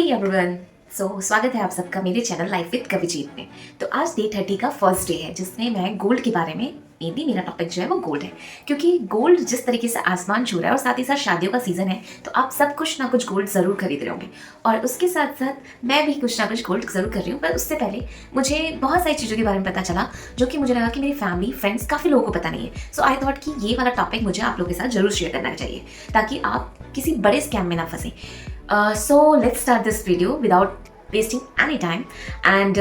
Everyone. स्वागत है आप सबका मेरे चैनल लाइफ विद कविजीत में। तो आज डे 30 का फर्स्ट डे है जिसमें मैं गोल्ड के बारे में मेनली मेरा टॉपिक जो है वो गोल्ड है, क्योंकि गोल्ड जिस तरीके से आसमान छू रहा है और साथ ही साथ शादियों का सीजन है, तो आप सब कुछ ना कुछ गोल्ड जरूर खरीद रहे होंगे और उसके साथ साथ मैं भी कुछ ना कुछ गोल्ड जरूर कर रही हूँ। पर उससे पहले मुझे बहुत सारी चीज़ों के बारे में पता चला जो कि मुझे लगा कि मेरी फैमिली फ्रेंड्स काफ़ी लोगों को पता नहीं है। सो आई थॉट कि ये वाला टॉपिक मुझे आप लोगों के साथ जरूर शेयर करना चाहिए ताकि आप किसी बड़े स्कैम में ना फंसे। So let's start this video without wasting any time and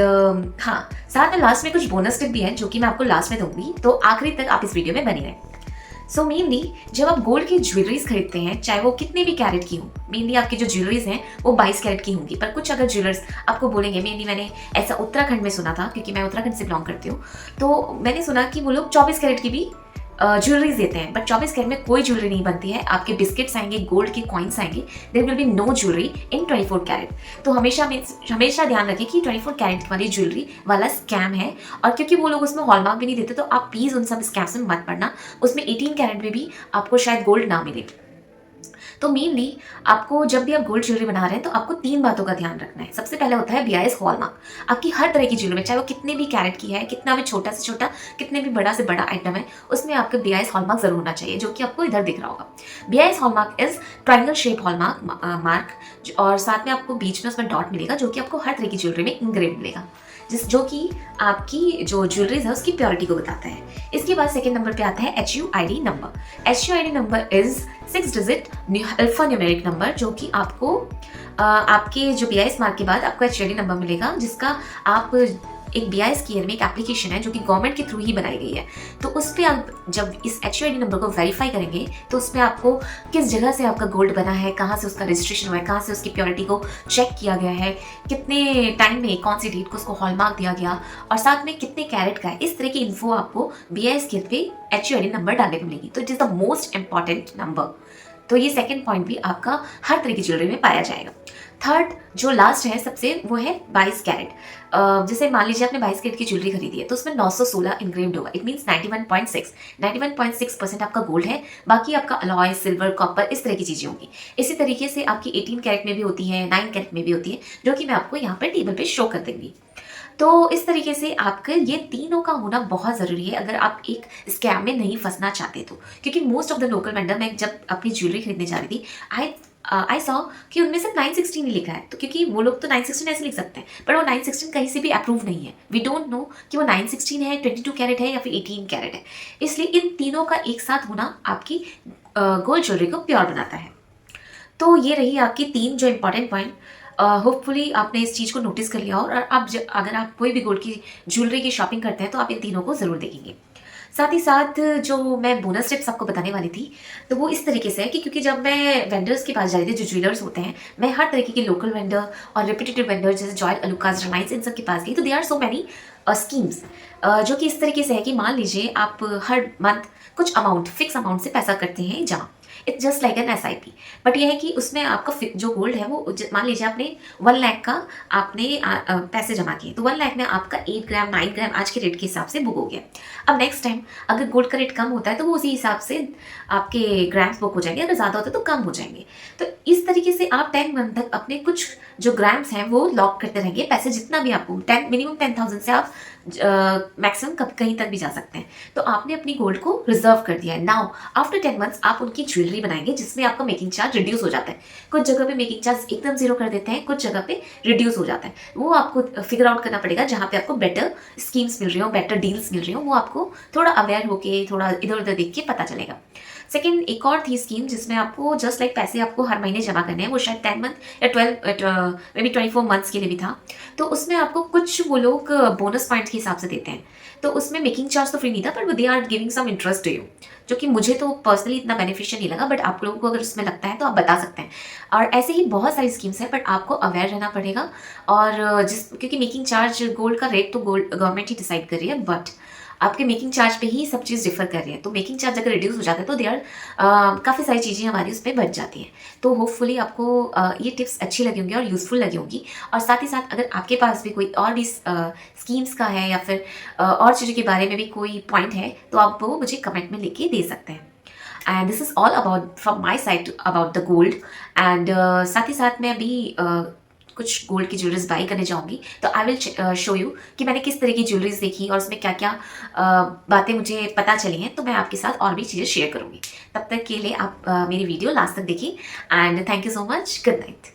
हाँ, साथ में लास्ट में कुछ बोनस टिप भी है जो कि मैं आपको लास्ट में दूंगी, तो आखिरी तक आप इस वीडियो में बने रहें। मेनली जब आप गोल्ड की ज्वेलरीज खरीदते हैं, चाहे वो कितने भी कैरेट की हो, मेनली आपकी जो ज्वेलरीज हैं वो 22 कैरेट की होंगी, पर कुछ अगर ज्वेलर्स आपको बोलेंगे, मेनली मैंने ऐसा उत्तराखंड में सुना था क्योंकि मैं उत्तराखंड से बिलोंग करती हूँ, तो मैंने सुना कि वो लोग 24 कैरेट की भी ज्वेलरीज देते हैं, बट 24 कैरेट में कोई ज्वेलरी नहीं बनती है। आपके बिस्किट्स आएंगे, गोल्ड के कॉइन्स आएंगे, there will be no jewellery in 24 carat. तो हमेशा ध्यान रखें कि 24 कैरेट वाली ज्वेलरी वाला स्कैम है, और क्योंकि वो लोग उसमें हॉलमार्क भी नहीं देते, तो आप प्लीज़ उन सब स्कैम्स में मत पड़ना। उसमें 18 कैरेट में भी आपको शायद गोल्ड ना मिले। तो मेनली आपको जब भी आप गोल्ड ज्वेलरी बना रहे हैं तो आपको 3 बातों का ध्यान रखना है। सबसे पहले होता है BIS हॉलमार्क। आपकी हर तरह की ज्वेलरी में, चाहे वो कितने भी कैरेट की है, कितना भी छोटा से छोटा, कितने भी बड़ा से बड़ा आइटम है, उसमें आपका BIS हॉलमार्क जरूर होना चाहिए, जो कि आपको इधर दिख रहा होगा। BIS hallmark is triangle shape hallmark mark, और साथ में आपको बीच में उसमें डॉट मिलेगा जो कि आपको हर तरह की ज्वेलरी में इंग्रेव मिलेगा, जो कि आपकी जो ज्वेलरीज है उसकी प्योरिटी को बताता है। इसके बाद सेकंड नंबर पे आता है HUID number. HUID number is 6 digit alpha numeric number, जो कि आपको आपके जो BIS मार्क के बाद आपको HUID नंबर मिलेगा, जिसका आप एक BIS केयर में एक एप्लीकेशन है जो कि गवर्नमेंट के थ्रू ही बनाई गई है। तो उस पर आप जब इस HUID नंबर को वेरीफाई करेंगे तो उसमें आपको किस जगह से आपका गोल्ड बना है, कहाँ से उसका रजिस्ट्रेशन हुआ है, कहाँ से उसकी प्योरिटी को चेक किया गया है, कितने टाइम में कौन सी डेट को उसको हॉलमार्क दिया गया, और साथ में कितने कैरेट का है, इस तरह की इन्फो आपको BIS केयर पे HUID नंबर डालने को मिलेगी। तो it is the most important number. तो ये सेकंड पॉइंट भी आपका हर तरह की ज्वेलरी में पाया जाएगा। थर्ड जो लास्ट है सबसे, वो है 22 कैरेट। जैसे मान लीजिए आपने 22 कैरेट की ज्वेलरी खरीदी है तो उसमें 916 इंग्रेव्ड होगा। इट मीन्स 91.6 आपका गोल्ड है, बाकी आपका अलॉय, सिल्वर, कॉपर, इस तरह की चीजें होंगी। इसी तरीके से आपकी 18 कैरेट में भी होती है, 9 कैरेट में भी होती है, जो कि मैं आपको यहाँ पर टेबल पे शो कर दूंगी। तो इस तरीके से आपके ये तीनों का होना बहुत ज़रूरी है अगर आप एक स्कैम में नहीं फंसना चाहते तो, क्योंकि most of the local vendor, मैं जब अपनी ज्वेलरी खरीदने जा रही थी, आई सॉ कि उनमें से 916 ही लिखा है। तो क्योंकि वो लोग तो 916 ऐसे लिख सकते हैं, पर वो 916 कहीं से भी अप्रूव नहीं है। वी डोंट नो कि वो 916 है, 22 कैरेट है या फिर 18 कैरेट है। इसलिए इन तीनों का एक साथ होना आपकी गोल्ड ज्वेलरी को प्योर बनाता है। तो ये रही आपकी 3 जो इंपॉर्टेंट पॉइंट। होपफुली आपने इस चीज़ को नोटिस कर लिया, और आप अगर आप कोई भी गोल्ड की ज्वेलरी की शॉपिंग करते हैं तो आप इन तीनों को ज़रूर देखेंगे। साथ ही साथ जो मैं बोनस टिप्स आपको बताने वाली थी, तो वो इस तरीके से है कि क्योंकि जब मैं वेंडर्स के पास जा रही थी, जो ज्वेलर्स होते हैं, मैं हर तरीके के लोकल वेंडर और रिपीटेटिव वेंडर जैसे जॉय अलुकास, रिलायंस, इन सब के पास गई, तो they are so many schemes जो कि इस तरीके से है कि मान लीजिए आप हर मंथ कुछ अमाउंट, फिक्स अमाउंट से पैसा करते हैं जमा। It's just like an SIP, but यह है कि उसमें आपका जो गोल्ड है वो, मान लीजिए आपने 1 लाख का आपने पैसे जमा किए, तो 1 लाख में आपका 8 ग्राम 9 ग्राम आज के रेट के हिसाब से बुक हो गया। अब नेक्स्ट टाइम अगर गोल्ड का रेट कम होता है तो वो उसी हिसाब से आपके ग्राम्स बुक हो जाएंगे, अगर ज़्यादा होता है तो कम हो जाएंगे। तो इस तरीके से आप 10 मंथ तक अपने कुछ जो ग्राम्स हैं वो लॉक करते रहेंगे। पैसे जितना भी आपको, मिनिमम 10,000 से आप मैक्सिमम कहीं तक भी जा सकते हैं। तो आपने अपनी गोल्ड को रिजर्व कर दिया है। नाउ आफ्टर 10 मंथ्स आप उनकी ज्वेलरी बनाएंगे जिसमें आपका मेकिंग चार्ज रिड्यूस हो जाता है। कुछ जगह पे मेकिंग चार्ज एकदम 0 कर देते हैं, कुछ जगह पे रिड्यूस हो जाता है। वो आपको फिगर आउट करना पड़ेगा, जहाँ पे आपको बेटर स्कीम्स मिल रही हो, बेटर डील्स मिल रही हो, वो आपको थोड़ा अवेयर होके, थोड़ा इधर उधर देख के पता चलेगा। सेकेंड एक और थी स्कीम जिसमें आपको जस्ट लाइक पैसे आपको हर महीने जमा करने हैं, वो शायद 10 मंथ या 12 मे बी 24 मंथ्स के लिए भी था। तो उसमें आपको कुछ वो लोग बोनस पॉइंट्स के हिसाब से देते हैं। तो उसमें मेकिंग चार्ज तो फ्री नहीं था, पर they are giving some interest to you, जो कि मुझे तो पर्सनली इतना बेनिफिशियल नहीं लगा, बट आप लोगों को अगर उसमें लगता है तो आप बता सकते हैं। और ऐसे ही बहुत सारी स्कीम्स हैं, बट आपको अवेयर रहना पड़ेगा। और क्योंकि मेकिंग चार्ज, गोल्ड का रेट तो गवर्नमेंट ही डिसाइड कर रही है, बट आपके मेकिंग चार्ज पे ही सब चीज़ डिफर कर रही है। तो मेकिंग चार्ज अगर रिड्यूस हो जाता है तो दे आर काफ़ी सारी चीज़ें हमारी उस पर बच जाती हैं। तो होपफुली आपको ये टिप्स अच्छी लगी होंगी और यूज़फुल लगी होंगी। और साथ ही साथ अगर आपके पास भी कोई और भी स्कीम्स का है या फिर और चीज़ों के बारे में भी कोई पॉइंट है तो आप वो मुझे कमेंट में लिख के दे सकते हैं। And this is all about from my side about the gold. And साथ ही साथ मैं अभी कुछ गोल्ड की ज्वेलरीज बाई करने जाऊँगी तो आई विल शो यू कि मैंने किस तरह की ज्वेलरीज देखी और उसमें क्या-क्या बातें मुझे पता चली हैं, तो मैं आपके साथ और भी चीज़ें शेयर करूँगी। तब तक के लिए आप मेरी वीडियो लास्ट तक देखिए and thank you so much. Good night.